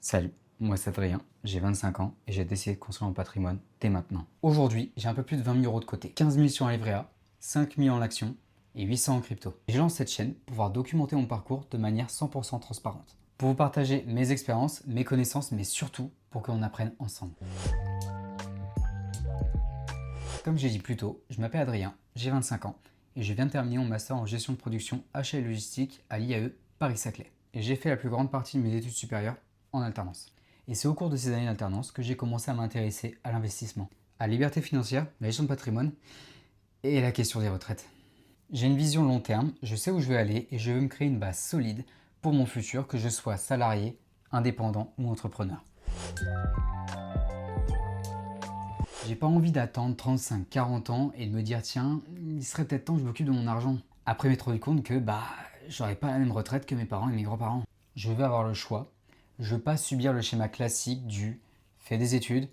Salut, moi c'est Adrien, j'ai 25 ans et j'ai décidé de construire mon patrimoine dès maintenant. Aujourd'hui, j'ai un peu plus de 20 000 euros de côté, 15 000 sur un livret A, 5 000 en action et 800 en crypto. Et je lance cette chaîne pour pouvoir documenter mon parcours de manière 100% transparente. Pour vous partager mes expériences, mes connaissances, mais surtout pour qu'on apprenne ensemble. Comme j'ai dit plus tôt, je m'appelle Adrien, j'ai 25 ans et je viens de terminer mon master en gestion de production achat et logistique à l'IAE Paris-Saclay. Et j'ai fait la plus grande partie de mes études supérieures en alternance. Et c'est au cours de ces années d'alternance que j'ai commencé à m'intéresser à l'investissement, à la liberté financière, la gestion de patrimoine et la question des retraites. J'ai une vision long terme, je sais où je veux aller et je veux me créer une base solide pour mon futur, que je sois salarié, indépendant ou entrepreneur. J'ai pas envie d'attendre 35-40 ans et de me dire tiens, il serait peut-être temps que je m'occupe de mon argent. Après m'être rendu compte que j'aurais pas la même retraite que mes parents et mes grands-parents. Je veux avoir le choix. Je veux pas subir le schéma classique du fais des études,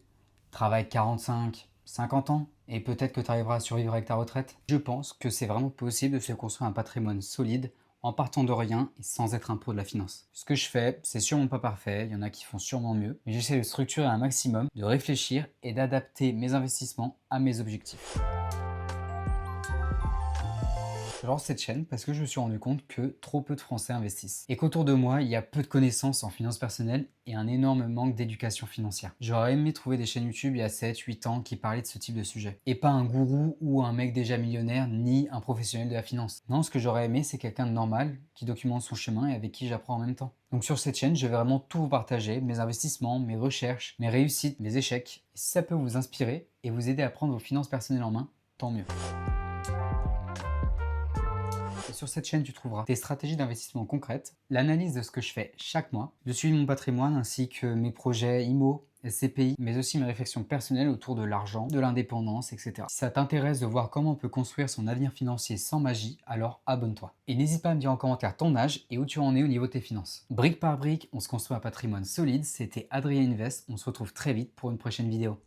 travaille 45-50 ans et peut-être que tu arriveras à survivre avec ta retraite. Je pense que c'est vraiment possible de se construire un patrimoine solide en partant de rien et sans être un pro de la finance. Ce que je fais, c'est sûrement pas parfait, il y en a qui font sûrement mieux, mais j'essaie de structurer un maximum, de réfléchir et d'adapter mes investissements à mes objectifs. Je lance cette chaîne parce que je me suis rendu compte que trop peu de Français investissent et qu'autour de moi, il y a peu de connaissances en finances personnelles et un énorme manque d'éducation financière. J'aurais aimé trouver des chaînes YouTube il y a 7-8 ans qui parlaient de ce type de sujet et pas un gourou ou un mec déjà millionnaire ni un professionnel de la finance. Non, ce que j'aurais aimé, c'est quelqu'un de normal qui documente son chemin et avec qui j'apprends en même temps. Donc sur cette chaîne, je vais vraiment tout vous partager, mes investissements, mes recherches, mes réussites, mes échecs. Et si ça peut vous inspirer et vous aider à prendre vos finances personnelles en main, tant mieux. Sur cette chaîne, tu trouveras des stratégies d'investissement concrètes, l'analyse de ce que je fais chaque mois, le suivi de mon patrimoine ainsi que mes projets IMO, SCPI, mais aussi mes réflexions personnelles autour de l'argent, de l'indépendance, etc. Si ça t'intéresse de voir comment on peut construire son avenir financier sans magie, alors abonne-toi. Et n'hésite pas à me dire en commentaire ton âge et où tu en es au niveau de tes finances. Brique par brique, on se construit un patrimoine solide. C'était Adrien Invest, on se retrouve très vite pour une prochaine vidéo.